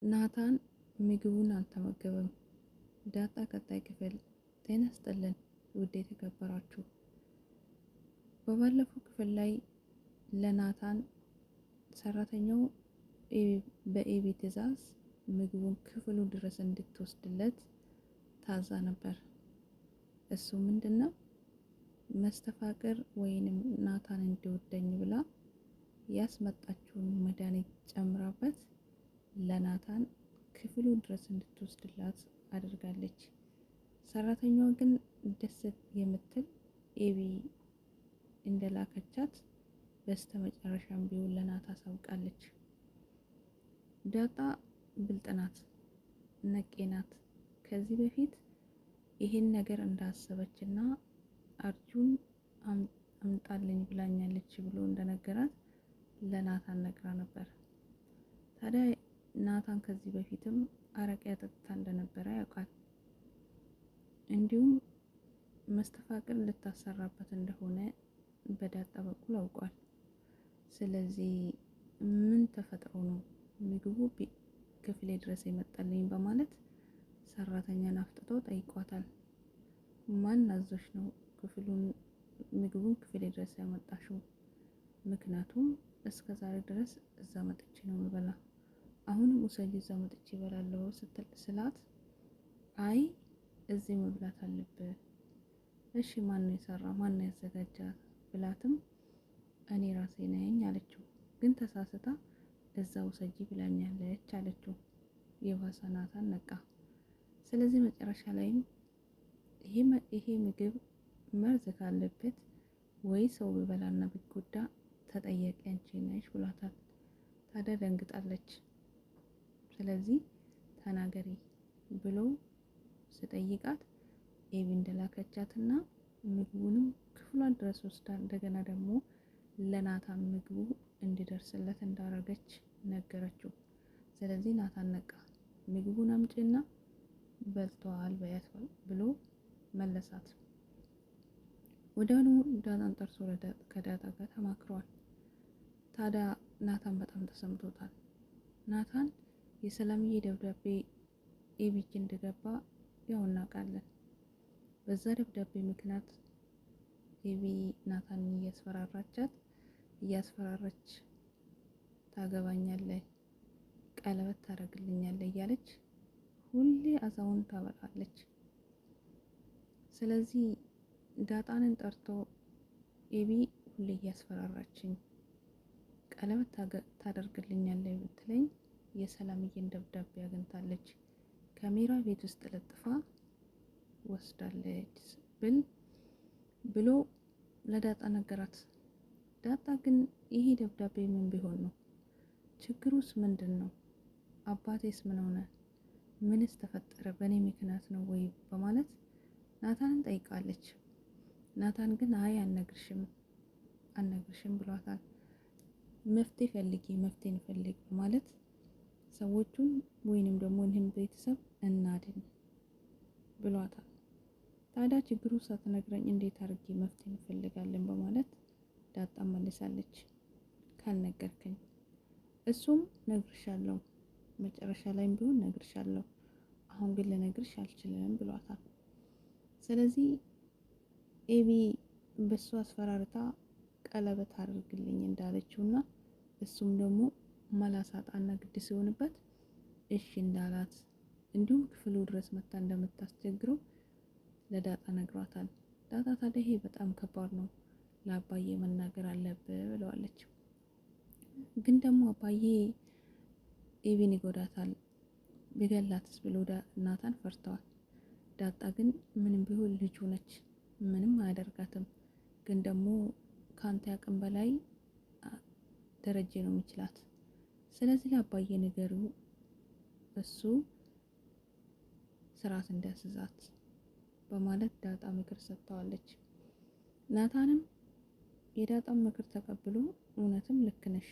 ናታን ምግቡን አልተመገበም። ዳጣ ቀጣይ ክፍል። ጤና ይስጥልን ውድ የተከበራችሁ፣ በባለፈው ክፍል ላይ ለናታን ሰራተኛው በኤቢ ትዕዛዝ ምግቡን ክፍሉ ድረስ እንድትወስድለት ታዛ ነበር። እሱ ምንድነው መስተፋቅር ወይንም ናታን እንዲወደኝ ብላ ያስመጣችውን መድኃኒት ጨምራበት ለናታን ክፍሉ ድረስ እንድትወስድላት አድርጋለች። ሰራተኛዋ ግን ደስ የምትል ኤቢ እንደላከቻት በስተመጨረሻም ቢሆን ለናታ አሳውቃለች። ዳጣ ብልጥናት፣ ነቄናት። ከዚህ በፊት ይሄን ነገር እንዳሰበችና አርጁን አምጣልኝ ብላኛለች ብሎ እንደነገራት ለናታን ነግራ ነበር። ታዲያ ናታን ከዚህ በፊትም አረቄ አጠጥታ እንደነበረ ያውቃል። እንዲሁም መስተፋቅር ልታሰራበት እንደሆነ በዳጣ በኩል አውቋል። ስለዚህ ምን ተፈጥሮ ነው ምግቡ ክፍሌ ድረስ የመጣልኝ በማለት ሰራተኛን አፍጥጦ ጠይቋታል። ማን አዞሽ ነው ምግቡን ክፍሌ ድረስ ያመጣሽው? ምክንያቱም እስከ ዛሬ ድረስ እዛ መጥቼ ነው የምበላ፣ አሁንም ውሰጂ እዛ መጥቼ እበላለሁ ስትል ስላት፣ አይ እዚህ መብላት አለብህ። እሺ ማን ነው የሰራ ማን ነው ያዘጋጃት ብላትም እኔ ራሴ ነኝ አለችው። ግን ተሳስታ እዛ ውሰጂ ብላኛለች አለችው። የባሰ ናታን ነቃ። ስለዚህ መጨረሻ ላይም ይሄ ምግብ መርዝ ካለበት ወይ ሰው ቢበላና ቢጎዳ ተጠያቂ አንቺ ነሽ ብሏታል። ታዲያ ደንግጣለች። ስለዚህ ተናገሪ ብሎ ስጠይቃት ኤቢ እንደላከቻትና ምግቡንም ክፍሏን ድረስ ወስዳ እንደገና ደግሞ ለናታን ምግቡ እንዲደርስለት እንዳረገች ነገረችው። ስለዚህ ናታን ነቃ። ምግቡን አምጪና በልተዋል በያት ብሎ መለሳት። ወዲያውኑ ዳጣን ጠርቶ ከዳጣ ጋር ተማክረዋል። ታዲያ ናታን በጣም ተሰምቶታል። ናታን የሰላምዬ ደብዳቤ ኤቢክ እንደገባ ያው እናውቃለን። በዛ ደብዳቤ ምክንያት ኤቢ ናታንን እያስፈራራች ታገባኛለህ፣ ቀለበት ታደርግልኛለህ እያለች ሁሌ አዛውን ታበላለች። ስለዚህ ዳጣንን ጠርቶ ኤቢ ሁሌ እያስፈራራችኝ ቀለበት ታደርግልኛለህ ብትለኝ የሰላምዬን ደብዳቤ አግኝታለች፣ ካሜራ ቤት ውስጥ ለጥፋ ወስዳለች ብሎ ለዳጣ ነገራት። ዳጣ ግን ይሄ ደብዳቤ ምን ቢሆን ነው? ችግሩስ ምንድን ነው? አባቴስ ምን ሆነ? ምንስ ተፈጠረ? በእኔ ምክንያት ነው ወይ በማለት ናታንን ጠይቃለች። ናታን ግን አይ አልነግርሽም ብሏታል። መፍትሄ እንፈልግ በማለት ሰዎቹን ወይንም ደግሞ እኔም ቤተሰብ እናድን ብሏታል። ታዲያ ችግሩ ሳትነግረኝ እንዴት አድርጌ መፍትሄ እንፈልጋለን በማለት ዳጣ መልሳለች። ካልነገርከኝ እሱም ነግርሻለሁ፣ መጨረሻ ላይም ቢሆን ነግርሻለሁ፣ አሁን ግን ልነግርሽ አልችልም ብሏታል። ስለዚህ ኤቢ በሱ አስፈራርታ ቀለበት አድርግልኝ እንዳለችውና እሱም ደግሞ መላሳጣና ግድ ሲሆንበት እሺ እንዳላት እንዲሁም ክፍሉ ድረስ መታ እንደምታስቸግረው ለዳጣ ነግሯታል። ዳጣ ታዲያ ይሄ በጣም ከባድ ነው፣ ለአባዬ መናገር አለብህ ብለዋለች። ግን ደግሞ አባዬ ኤቢን ይጎዳታል፣ ቢገላትስ ብሎ ናታን ፈርተዋል። ዳጣ ግን ምንም ቢሆን ልጁ ነች፣ ምንም አያደርጋትም። ግን ደግሞ ከአንተ አቅም በላይ ደረጀ ነው የሚችላት። ስለዚህ ለአባዬ ንገሪው፣ እሱ ስርዓት እንዲያስዛት በማለት ዳጣ ምክር ሰጥተዋለች። ናታንም የዳጣን ምክር ተቀብሎ እውነትም ልክ ነሽ፣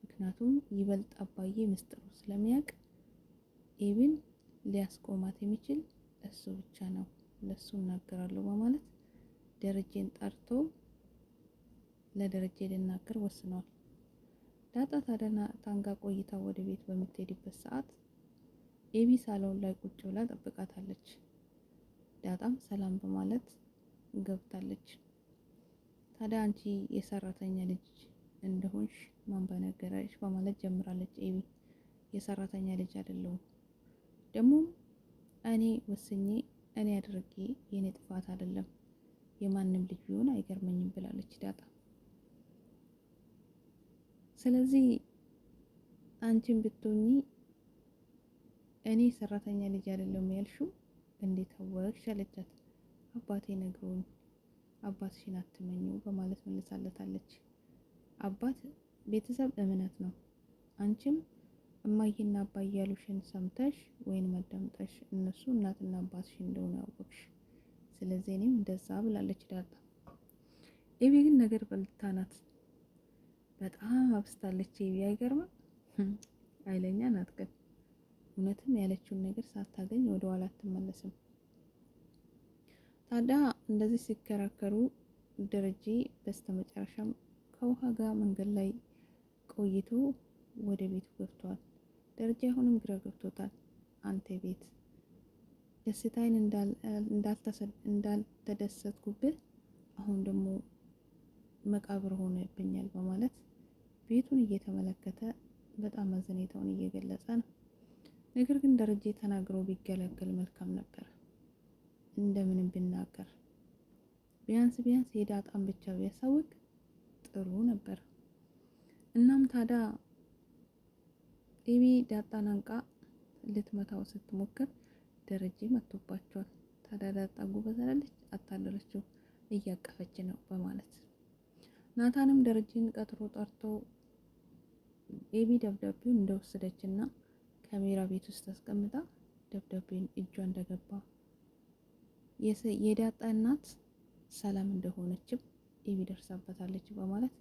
ምክንያቱም ይበልጥ አባዬ ምስጢሩ ስለሚያውቅ ኤቢን ሊያስቆማት የሚችል እሱ ብቻ ነው፣ ለሱ እናገራለሁ በማለት ደረጀን ጠርቶ ለደረጀ ሊናገር ወስኗል። ዳጣ ታዲያ ናታን ጋር ቆይታ ወደ ቤት በምትሄድበት ሰዓት ኤቢ ሳሎን ላይ ቁጭ ብላ ጠብቃታለች። ዳጣም ሰላም በማለት ገብታለች። ታዲያ አንቺ የሰራተኛ ልጅ እንደሆንሽ ማን በነገረሽ በማለት ጀምራለች ኤቢ። የሰራተኛ ልጅ አይደለሁም፣ ደግሞ እኔ ወስኜ እኔ አድርጌ የኔ ጥፋት አይደለም፣ የማንም ልጅ ቢሆን አይገርመኝም ብላለች ዳጣ። ስለዚህ አንቺን ብትሆኚ እኔ ሰራተኛ ልጅ አይደለም ያልሽው እንዴት አወቅሽ አለቻት። አባቴ ነግሮኝ፣ አባትሽን አትመኙ በማለት መልሳለታለች። አባት ቤተሰብ እምነት ነው። አንቺም እማዬና አባዬ ያሉሽን ሰምተሽ ወይን አዳምጠሽ እነሱ እናትና አባትሽ እንደሆነ ያወቅሽ፣ ስለዚህ እኔም እንደዛ ብላለች ዳጣ። ኤቢ ግን ነገር በልታ ናት፣ በጣም አብስታለች ኤቢ። አይገርምም? ኃይለኛ ናት ግን እውነትም ያለችውን ነገር ሳታገኝ ወደ ኋላ አትመለስም። ታዲያ እንደዚህ ሲከራከሩ ደረጀ በስተመጨረሻም ከውሃ ጋር መንገድ ላይ ቆይቶ ወደ ቤቱ ገብቷል። ደረጀ አሁንም ግራ ገብቶታል። አንተ ቤት ደስታዬን እንዳልተደሰትኩብህ አሁን ደግሞ መቃብር ሆነብኛል በማለት ቤቱን እየተመለከተ በጣም አዘኔታውን እየገለጸ ነው። ነገር ግን ደረጀ ተናግሮ ቢገለገል መልካም ነበር። እንደምንም ቢናገር ቢያንስ የዳጣን ብቻ ቢያሳውቅ ጥሩ ነበር። እናም ታዲያ ኤቢ ዳጣን አንቃ ልትመታው ስትሞክር ደረጀ መጥቶባቸዋል። ታዲያ ዳጣ ጎበዝ አይደለች፣ አታለለችው፣ እያቀፈች ነው በማለት ናታንም ደረጀን ቀጥሮ ጠርቶ ኤቢ ደብዳቤውን እንደወሰደችና ካሜራ ቤት ውስጥ አስቀምጣ ደብዳቤን እጇ እንደገባ የዳጣ እናት ሰላም እንደሆነችም ኤቢ ደርሳበታለች በማለት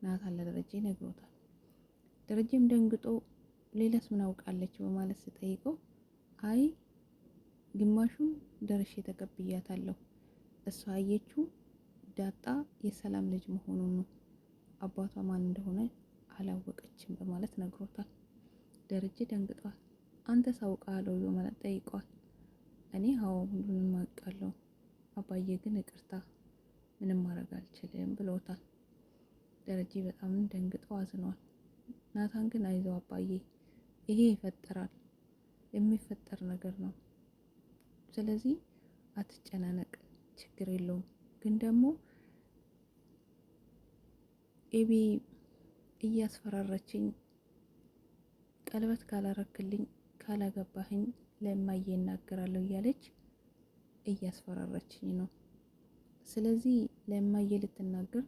ናታን ለደረጀ ነግሮታል። ደረጀም ደንግጦ ሌላስ ምን አውቃለች በማለት ሲጠይቀው አይ ግማሹን ደርሼ ተቀብያታለሁ፣ እሷ አየችው ዳጣ የሰላም ልጅ መሆኑን ነው፣ አባቷ ማን እንደሆነ አላወቀችም በማለት ነግሮታል። ደረጀ ደንግጧል። አንተ ሳውቃለሁ በማለት ጠይቋል። እኔ አዎ ሁሉንም አውቃለሁ፣ አባዬ ግን ይቅርታ ምንም ማድረግ አልችልም ብሎታል። ደረጀ በጣም ደንግጦ አዝኗል። ናታን ግን አይዞህ አባዬ፣ ይሄ ይፈጠራል፣ የሚፈጠር ነገር ነው፣ ስለዚህ አትጨናነቅ፣ ችግር የለውም። ግን ደግሞ ኤቢ እያስፈራረችኝ ቀለበት ካላረክልኝ ካላገባህኝ ለማዬ እናገራለሁ እያለች እያስፈራረችኝ ነው። ስለዚህ ለማዬ ልትናገር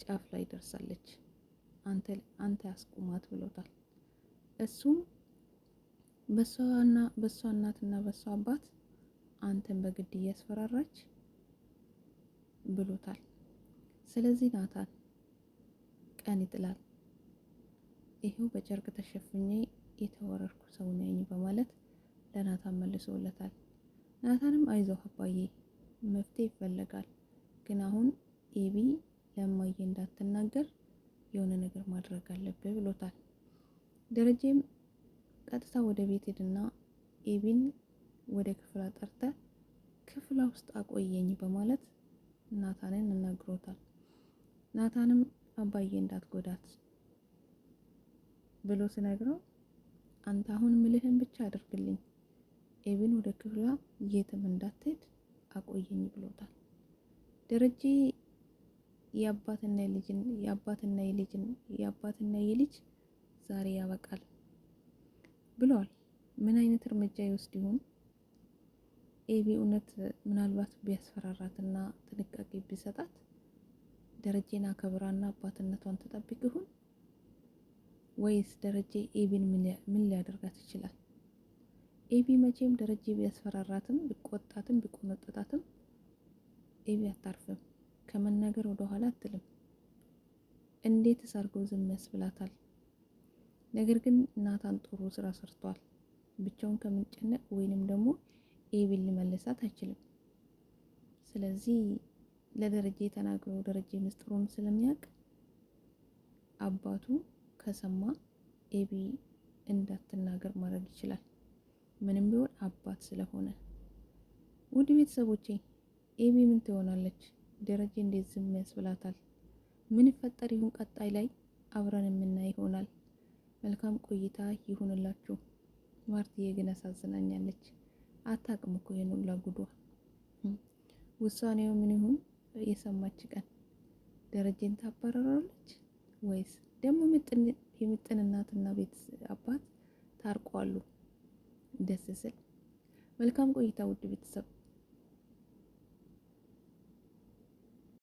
ጫፍ ላይ ደርሳለች፣ አንተ አስቁማት ብሎታል። እሱም በሷ እናትና በሷ አባት አንተን በግድ እያስፈራራች ብሎታል። ስለዚህ ናታን ቀን ይጥላል፣ ይሄው በጨርቅ ተሸፍኜ የተወረርኩ ሰው ነኝ በማለት ለናታን መልሶለታል። ናታንም አይዞህ አባዬ መፍትሄ ይፈለጋል፣ ግን አሁን ኤቢ ለማዬ እንዳትናገር የሆነ ነገር ማድረግ አለብህ ብሎታል። ደረጀም ቀጥታ ወደ ቤት ሄድና ኤቢን ወደ ክፍላ ጠርተ ክፍላ ውስጥ አቆየኝ በማለት ናታንን ነግሮታል። ናታንም አባዬ እንዳትጎዳት ብሎ ሲነግረው አንተ አሁን ምልህን ብቻ አድርግልኝ፣ ኤቢን ወደ ክፍሏ የትም እንዳትሄድ አቆየኝ ብሎታል። ደረጀ የአባትና የልጅ ዛሬ ያበቃል ብሏል። ምን አይነት እርምጃ ይወስድ ይሆን? ኤቢ እውነት ምናልባት ቢያስፈራራትና ጥንቃቄ ቢሰጣት ደረጀን አከብራና አባትነቷን ተጠብቅ ይሆን? ወይስ ደረጀ ኤቢን ምን ሊያደርጋት ይችላል? ኤቢ መቼም ደረጀ ቢያስፈራራትም ቢቆጣትም ቢቆነጥጣትም ኤቢ አታርፍም፣ ከመናገር ወደ ኋላ አትልም። እንዴት አድርጎ ዝም ያስብላታል? ነገር ግን ናታን ጥሩ ስራ ሰርቷል። ብቻውን ከምንጨነቅ ወይንም ደግሞ ኤቢን ሊመልሳት አይችልም። ስለዚህ ለደረጀ ተናግሮ ደረጀ ምስጢሩን ስለሚያውቅ አባቱ ከሰማ ኤቢ እንዳትናገር ማድረግ ይችላል። ምንም ቢሆን አባት ስለሆነ። ውድ ቤተሰቦቼ ኤቢ ምን ትሆናለች? ደረጀ እንዴት ዝም ያስብላታል? ምን ይፈጠር ይሁን? ቀጣይ ላይ አብረን የምናይ ይሆናል። መልካም ቆይታ ይሁንላችሁ። ማርትዬ ግን አሳዝናኛለች። አታውቅም እኮ ይሄን ሁላ ጉዷ። ውሳኔው ምን ይሁን? የሰማች ቀን ደረጀን ታባረራለች ወይስ ደግሞ የምጥን እናትና ቤት አባት ታርቋሉ? ደስ ስል። መልካም ቆይታ ውድ ቤተሰብ።